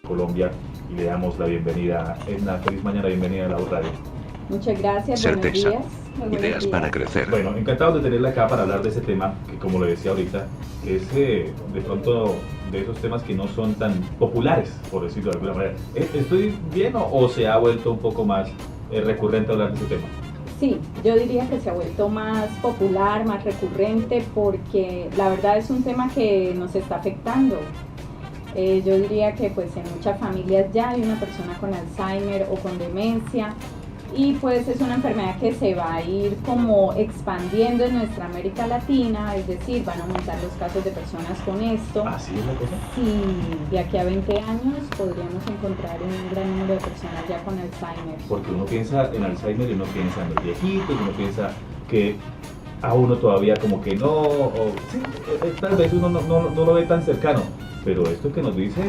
Colombia y le damos la bienvenida. Edna, feliz mañana, bienvenida a la Radio. Muchas gracias, Certeza. buenos días. Muy buenos Ideas días. para crecer. Bueno, encantado de tenerla acá para hablar de ese tema, que como le decía ahorita, es de pronto de esos temas que no son tan populares, por decirlo de alguna manera. ¿Estoy bien o se ha vuelto un poco más recurrente hablar de ese tema? Sí, yo diría que se ha vuelto más popular, más recurrente, porque la verdad es un tema que nos está afectando. Yo diría que pues en muchas familias ya hay una persona con Alzheimer o con demencia, y pues es una enfermedad que se va a ir como expandiendo en nuestra América Latina, es decir, van a aumentar los casos de personas con esto. ¿Así es la cosa? Y de aquí a 20 años podríamos encontrar un gran número de personas ya con Alzheimer. Porque uno piensa en Alzheimer y uno piensa en los viejitos, uno piensa que a uno todavía como que no, o, sí, tal vez uno no lo ve tan cercano, pero esto que nos dice,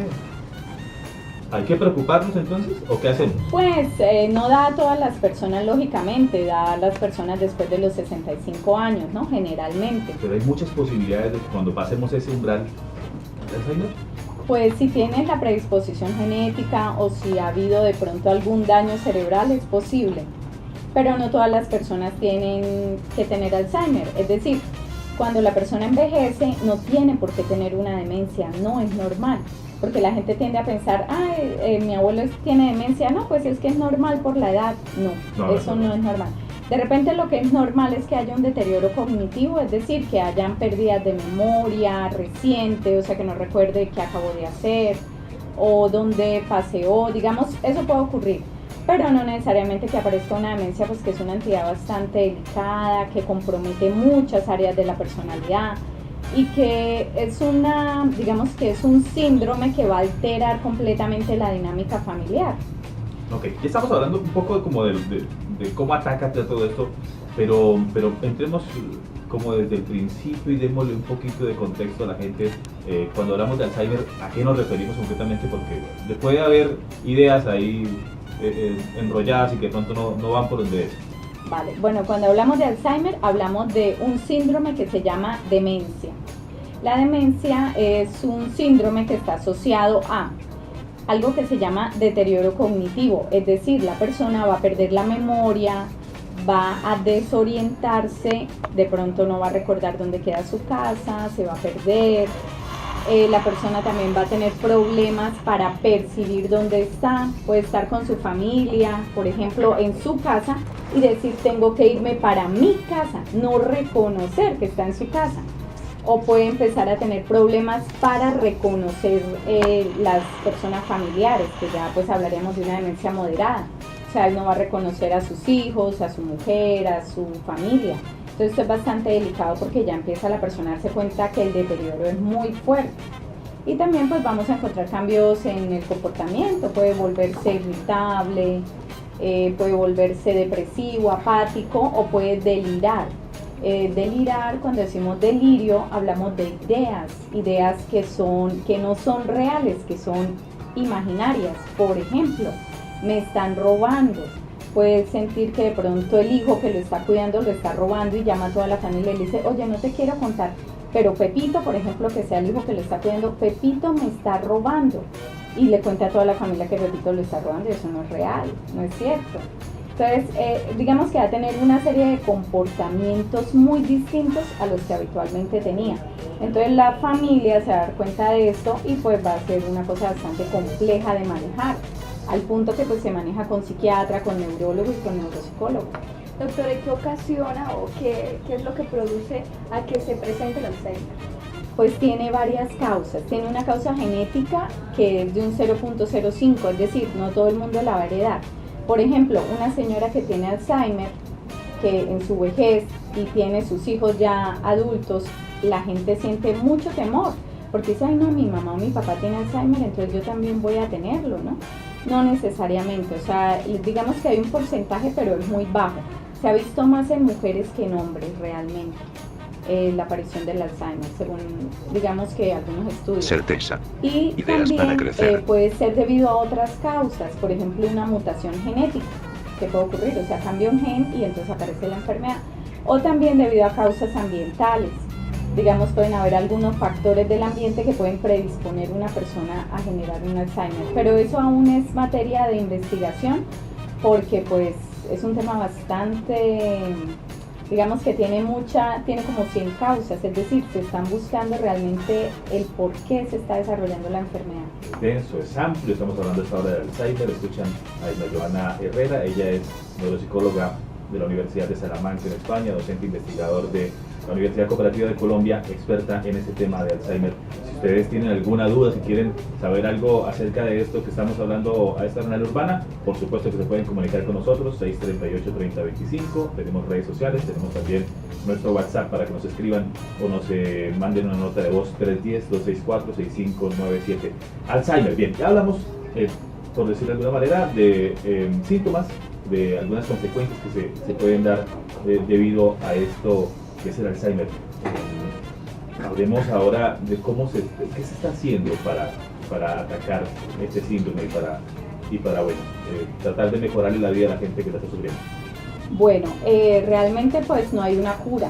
¿hay que preocuparnos entonces o qué hacemos? Pues no da a todas las personas, lógicamente, da a las personas después de los 65 años, ¿no? Generalmente. Pero hay muchas posibilidades de que cuando pasemos ese umbral de Alzheimer. Pues si tienes la predisposición genética o si ha habido de pronto algún daño cerebral, es posible. Pero no todas las personas tienen que tener Alzheimer. Es decir, cuando la persona envejece no tiene por qué tener una demencia, no es normal. Porque la gente tiende a pensar, mi abuelo tiene demencia, no, pues es que es normal por la edad. No, eso no es normal. De repente lo que es normal es que haya un deterioro cognitivo, es decir, que hayan pérdidas de memoria reciente, o sea, que no recuerde qué acabó de hacer o dónde paseó, digamos, eso puede ocurrir. Pero no necesariamente que aparezca una demencia, pues que es una entidad bastante delicada, que compromete muchas áreas de la personalidad y que es digamos que es un síndrome que va a alterar completamente la dinámica familiar. Ok, ya estamos hablando un poco como de cómo ataca todo esto, pero entremos como desde el principio y démosle un poquito de contexto a la gente. Cuando hablamos de Alzheimer, ¿a qué nos referimos concretamente? Porque puede haber ideas ahí enrolladas y que pronto no van por donde es. Vale, bueno, cuando hablamos de Alzheimer hablamos de un síndrome que se llama demencia. La demencia es un síndrome que está asociado a algo que se llama deterioro cognitivo, es decir, la persona va a perder la memoria, va a desorientarse, de pronto no va a recordar dónde queda su casa, se va a perder. La persona también va a tener problemas para percibir dónde está, puede estar con su familia, por ejemplo, en su casa y decir tengo que irme para mi casa, no reconocer que está en su casa. O puede empezar a tener problemas para reconocer las personas familiares, que ya pues hablaríamos de una demencia moderada. O sea, él no va a reconocer a sus hijos, a su mujer, a su familia. Entonces esto es bastante delicado porque ya empieza la persona a darse cuenta que el deterioro es muy fuerte. Y también pues vamos a encontrar cambios en el comportamiento, puede volverse irritable, puede volverse depresivo, apático o puede delirar. Delirar, cuando decimos delirio, hablamos de ideas que no son reales, que son imaginarias. Por ejemplo, me están robando. Puede sentir que de pronto el hijo que lo está cuidando lo está robando y llama a toda la familia y le dice, oye, no te quiero contar, pero Pepito, por ejemplo, que sea el hijo que lo está cuidando, Pepito me está robando. Y le cuenta a toda la familia que Pepito lo está robando y eso no es real, no es cierto. Entonces, digamos que va a tener una serie de comportamientos muy distintos a los que habitualmente tenía. Entonces la familia se va a dar cuenta de esto y pues va a ser una cosa bastante compleja de manejar, al punto que pues se maneja con psiquiatra, con neurólogo y con neuropsicólogo. Doctora, ¿y qué ocasiona o qué es lo que produce a que se presente el Alzheimer? Pues tiene varias causas. Tiene una causa genética que es de un 0.05, es decir, no todo el mundo la va a heredar. Por ejemplo, una señora que tiene Alzheimer, que en su vejez y tiene sus hijos ya adultos, la gente siente mucho temor, porque dice, ay no, mi mamá o mi papá tiene Alzheimer, entonces yo también voy a tenerlo, ¿no? No necesariamente, o sea, digamos que hay un porcentaje, pero es muy bajo. Se ha visto más en mujeres que en hombres realmente, la aparición del Alzheimer, según digamos que algunos estudios. Certeza. Y Ideas para también crecer. puede ser debido a otras causas, por ejemplo una mutación genética que puede ocurrir, o sea, cambia un gen y entonces aparece la enfermedad. O también debido a causas ambientales. digamos, pueden haber algunos factores del ambiente que pueden predisponer a una persona a generar un Alzheimer, pero eso aún es materia de investigación porque pues es un tema bastante, digamos que tiene como 100 causas, es decir, se están buscando realmente el por qué se está desarrollando la enfermedad. Denso, es amplio, estamos hablando esta hora de Alzheimer, escuchan a Isma Johanna Herrera, ella es neuropsicóloga de la Universidad de Salamanca en España, docente investigador de la Universidad Cooperativa de Colombia, experta en este tema de Alzheimer. Si ustedes tienen alguna duda, si quieren saber algo acerca de esto que estamos hablando a esta hora urbana, por supuesto que se pueden comunicar con nosotros, 638-3025, tenemos redes sociales, tenemos también nuestro WhatsApp para que nos escriban o nos manden una nota de voz, 310-264-6597. Alzheimer, bien, ya hablamos, por decirlo de alguna manera, de síntomas, de algunas consecuencias que se pueden dar debido a esto que es el Alzheimer. Hablemos ahora de qué se está haciendo para atacar este síndrome y para tratar de mejorarle la vida a la gente que la está sufriendo. Bueno, realmente pues no hay una cura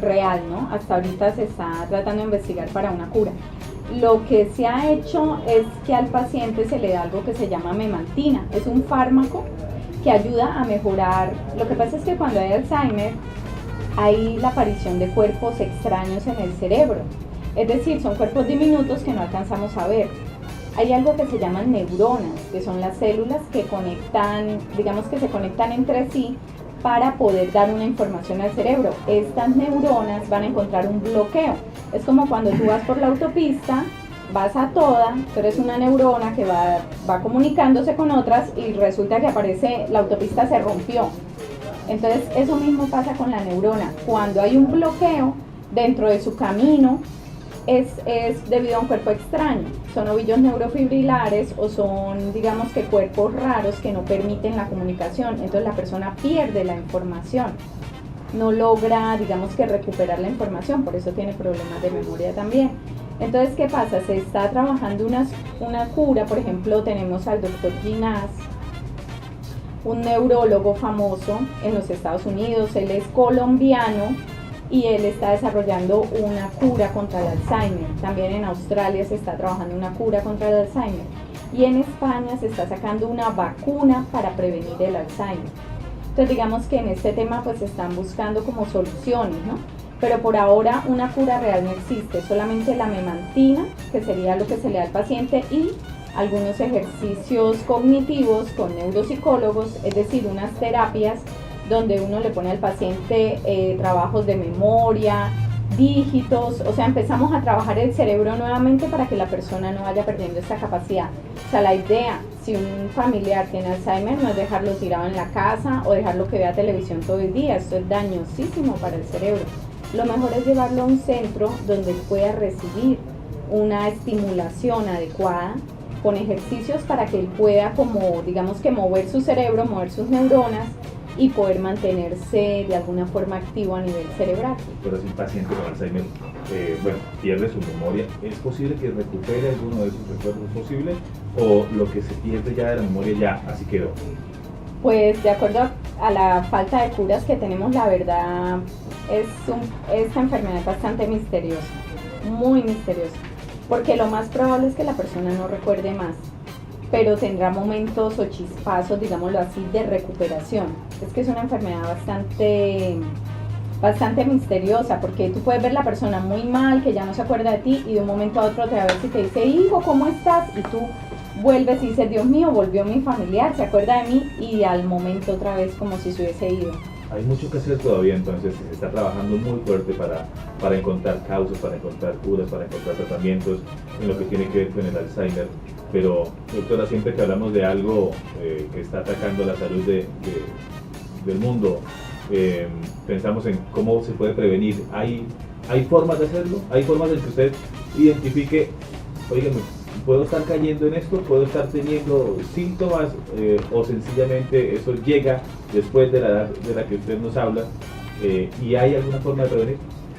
real, ¿no? Hasta ahorita se está tratando de investigar para una cura. Lo que se ha hecho es que al paciente se le da algo que se llama memantina, es un fármaco que ayuda a mejorar. Lo que pasa es que cuando hay Alzheimer hay la aparición de cuerpos extraños en el cerebro, es decir, son cuerpos diminutos que no alcanzamos a ver. Hay algo que se llaman neuronas, que son las células que conectan, digamos que se conectan entre sí para poder dar una información al cerebro. Estas neuronas van a encontrar un bloqueo. Es como cuando tú vas por la autopista, vas a toda, tú eres una neurona que va comunicándose con otras y resulta que aparece, la autopista se rompió. Entonces eso mismo pasa con la neurona. Cuando hay un bloqueo dentro de su camino, es debido a un cuerpo extraño. Son ovillos neurofibrilares o son, digamos que cuerpos raros que no permiten la comunicación. Entonces la persona pierde la información, no logra, digamos que recuperar la información, por eso tiene problemas de memoria también. Entonces, ¿qué pasa? Se está trabajando una cura, por ejemplo, tenemos al doctor Ginás, un neurólogo famoso en los Estados Unidos, él es colombiano y él está desarrollando una cura contra el Alzheimer. También en Australia se está trabajando una cura contra el Alzheimer y en España se está sacando una vacuna para prevenir el Alzheimer. Entonces digamos que en este tema pues se están buscando como soluciones, ¿no? Pero por ahora una cura real no existe, solamente la memantina, que sería lo que se le da al paciente, y algunos ejercicios cognitivos con neuropsicólogos, es decir, unas terapias donde uno le pone al paciente trabajos de memoria, dígitos, o sea, empezamos a trabajar el cerebro nuevamente para que la persona no vaya perdiendo esta capacidad. O sea, la idea, si un familiar tiene Alzheimer, no es dejarlo tirado en la casa o dejarlo que vea televisión todo el día, esto es dañosísimo para el cerebro. Lo mejor es llevarlo a un centro donde pueda recibir una estimulación adecuada con ejercicios para que él pueda, como digamos que mover su cerebro, mover sus neuronas y poder mantenerse de alguna forma activo a nivel cerebral. Pero si un paciente con Alzheimer pierde su memoria, ¿es posible que recupere alguno de esos recuerdos? ¿Es posible? ¿O lo que se pierde ya de la memoria ya así quedó? Pues de acuerdo a la falta de curas que tenemos, la verdad esta enfermedad es bastante misteriosa, muy misteriosa, porque lo más probable es que la persona no recuerde más, pero tendrá momentos o chispazos, digámoslo así, de recuperación. Es que es una enfermedad bastante misteriosa, porque tú puedes ver la persona muy mal, que ya no se acuerda de ti, y de un momento a otro te va a ver si te dice, hijo, ¿cómo estás? Y tú vuelves y dices, Dios mío, volvió mi familiar, se acuerda de mí, y al momento otra vez como si se hubiese ido. Hay mucho que hacer todavía, entonces se está trabajando muy fuerte para encontrar causas, para encontrar curas, para encontrar tratamientos en lo que tiene que ver con el Alzheimer. Pero, doctora, siempre que hablamos de algo que está atacando la salud del mundo, pensamos en cómo se puede prevenir. ¿Hay formas de hacerlo? ¿Hay formas en que usted identifique, oígame, puedo estar cayendo en esto, puedo estar teniendo síntomas o sencillamente eso llega después de la edad de la que usted nos habla y hay alguna forma de prevenir?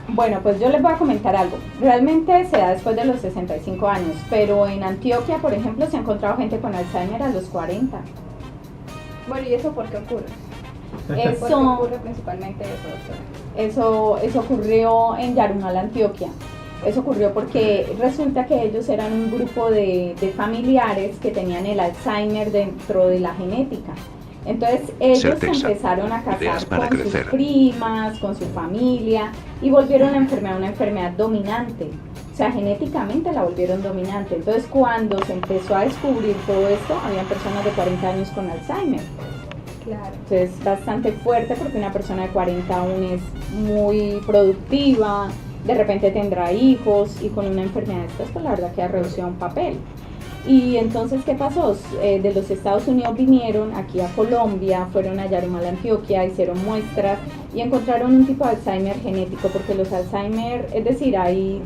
Bueno, pues yo les voy a comentar algo. Realmente se da después de los 65 años, pero en Antioquia, por ejemplo, se ha encontrado gente con Alzheimer a los 40. Bueno, ¿y eso por qué ocurre? ¿Por qué ocurre principalmente eso, doctora? Eso ocurrió en Yarumal, Antioquia. Eso ocurrió porque resulta que ellos eran un grupo de familiares que tenían el Alzheimer dentro de la genética. Entonces ellos Certeza. empezaron a Ideas casar para con crecer. sus primas, con su familia, y volvieron la enfermedad una enfermedad dominante. O sea, genéticamente la volvieron dominante. Entonces cuando se empezó a descubrir todo esto, había personas de 40 años con Alzheimer. Claro. Entonces es bastante fuerte porque una persona de 40 aún es muy productiva, de repente tendrá hijos y con una enfermedad de estas, pues la verdad queda reducida a un papel. Y entonces, ¿qué pasó? De los Estados Unidos vinieron aquí a Colombia, fueron a Yarumal, Antioquia, hicieron muestras y encontraron un tipo de Alzheimer genético, porque los Alzheimer, es decir, hay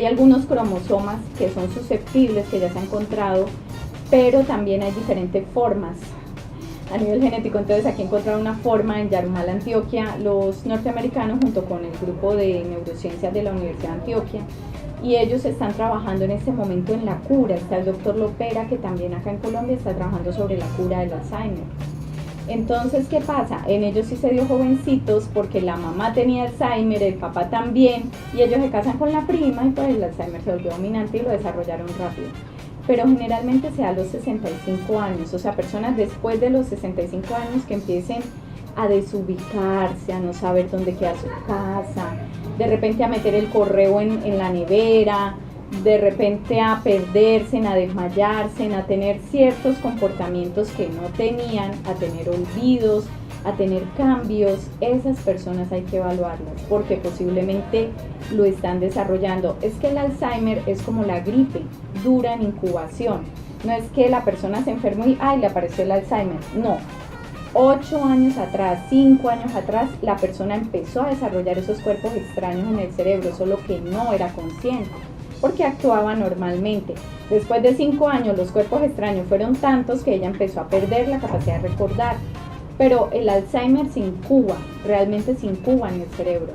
algunos cromosomas que son susceptibles, que ya se ha encontrado, pero también hay diferentes formas a nivel genético. Entonces aquí encontraron una forma en Yarumal, Antioquia, los norteamericanos junto con el grupo de neurociencias de la Universidad de Antioquia, y ellos están trabajando en este momento en la cura. Está el doctor Lopera, que también acá en Colombia está trabajando sobre la cura del Alzheimer. Entonces, ¿qué pasa? En ellos sí se dio jovencitos porque la mamá tenía Alzheimer, el papá también, y ellos se casan con la prima y pues el Alzheimer se volvió dominante y lo desarrollaron rápido. Pero generalmente se da a los 65 años, o sea, personas después de los 65 años que empiecen a desubicarse, a no saber dónde queda su casa, de repente a meter el correo en la nevera, de repente a perderse, a desmayarse, a tener ciertos comportamientos que no tenían, a tener olvidos, a tener cambios. Esas personas hay que evaluarlas porque posiblemente lo están desarrollando. Es que el Alzheimer es como la gripe, dura en incubación. No es que la persona se enfermó y ¡ay! Le apareció el Alzheimer. No. 8 años atrás, 5 años atrás, la persona empezó a desarrollar esos cuerpos extraños en el cerebro, solo que no era consciente, porque actuaba normalmente. Después de 5 años, los cuerpos extraños fueron tantos que ella empezó a perder la capacidad de recordar. Pero el Alzheimer se incuba, realmente se incuba en el cerebro.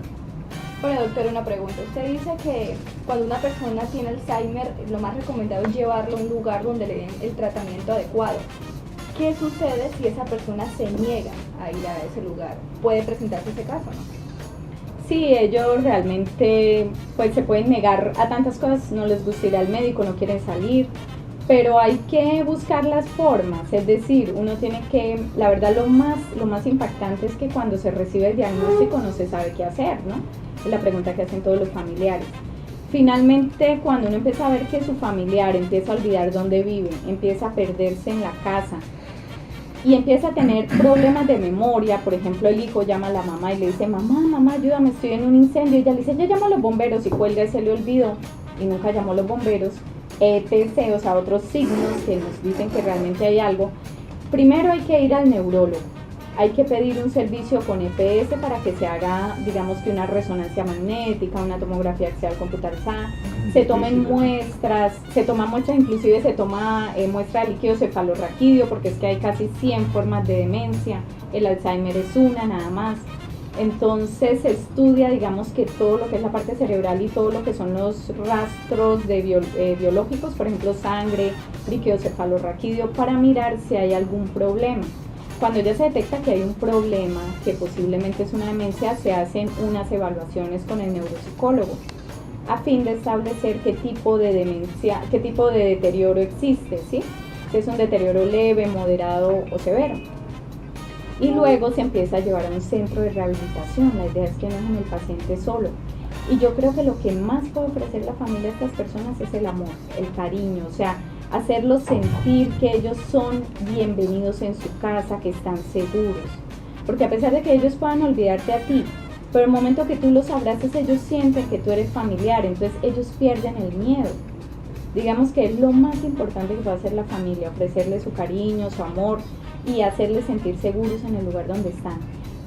Bueno, doctor, una pregunta. Usted dice que cuando una persona tiene Alzheimer, lo más recomendado es llevarlo a un lugar donde le den el tratamiento adecuado. ¿Qué sucede si esa persona se niega a ir a ese lugar? ¿Puede presentarse ese caso, no? Sí, ellos realmente pues se pueden negar a tantas cosas, no les gusta ir al médico, no quieren salir, pero hay que buscar las formas. Es decir, uno tiene que, la verdad lo más impactante es que cuando se recibe el diagnóstico no se sabe qué hacer, ¿no? Es la pregunta que hacen todos los familiares. Finalmente, cuando uno empieza a ver que su familiar empieza a olvidar dónde vive, empieza a perderse en la casa y empieza a tener problemas de memoria, por ejemplo, el hijo llama a la mamá y le dice, mamá, ayúdame, estoy en un incendio, y ella le dice, yo llamo a los bomberos, y cuelga y se le olvidó y nunca llamó a los bomberos, etc., o sea, otros signos que nos dicen que realmente hay algo. Primero hay que ir al neurólogo, hay que pedir un servicio con EPS para que se haga, digamos que una resonancia magnética, una tomografía axial computarizada, se tomen muestras, inclusive se toma muestra de líquido cefalorraquídeo, porque es que hay casi 100 formas de demencia, el Alzheimer es una nada más. Entonces se estudia, digamos que todo lo que es la parte cerebral y todo lo que son los rastros de biológicos, por ejemplo sangre, líquido cefalorraquídeo, para mirar si hay algún problema. Cuando ya se detecta que hay un problema, que posiblemente es una demencia, se hacen unas evaluaciones con el neuropsicólogo a fin de establecer qué tipo de demencia, qué tipo de deterioro existe, ¿sí? Si es un deterioro leve, moderado o severo. Y luego se empieza a llevar a un centro de rehabilitación. La idea es que no dejen el paciente solo. Y yo creo que lo que más puede ofrecer la familia a estas personas es el amor, el cariño, o sea, hacerlos sentir que ellos son bienvenidos en su casa, que están seguros. Porque a pesar de que ellos puedan olvidarte a ti, pero el momento que tú los abraces, ellos sienten que tú eres familiar, entonces ellos pierden el miedo. Digamos que es lo más importante que puede hacer la familia, ofrecerles su cariño, su amor y hacerles sentir seguros en el lugar donde están.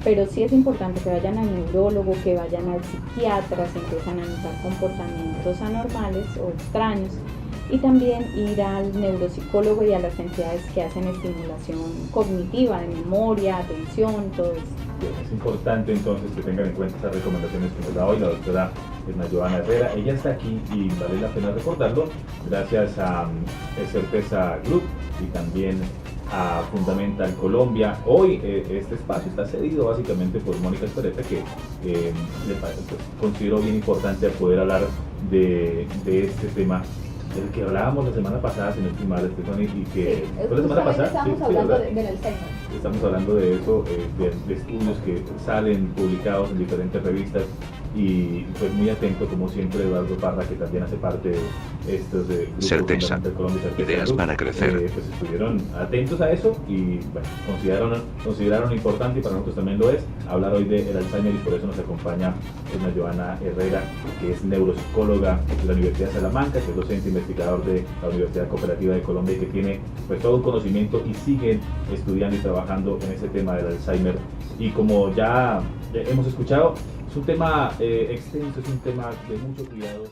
Pero sí es importante que vayan al neurólogo, que vayan al psiquiatra, si empiezan a notar comportamientos anormales o extraños, y también ir al neuropsicólogo y a las entidades que hacen estimulación cognitiva, de memoria, atención, todo eso. Es importante entonces que tengan en cuenta estas recomendaciones que nos da hoy la doctora Joana Herrera. Ella está aquí y vale la pena recordarlo gracias a Certeza Group y también a Fundamental Colombia. Hoy este espacio está cedido básicamente por Mónica Espereta, que pues, considero bien importante poder hablar de este tema del que hablábamos la semana pasada, si no estoy mal, Stephanie, y que sí, la semana pasada estamos hablando del Alzheimer. Estamos hablando de eso, de estudios que salen publicados en diferentes revistas, y pues muy atento como siempre Eduardo Parra, que también hace parte de estos grupos Certeza. Fundamental Colombia, Certeza Ideas Group, para crecer. pues estuvieron atentos a eso y bueno, consideraron importante, y para nosotros también lo es, hablar hoy del Alzheimer, y por eso nos acompaña doña Joana Herrera, que es neuropsicóloga de la Universidad de Salamanca, que es docente investigador de la Universidad Cooperativa de Colombia, y que tiene pues todo el conocimiento y sigue estudiando y trabajando en ese tema del Alzheimer. Y como ya hemos escuchado, es un tema extenso, es un tema de mucho cuidado.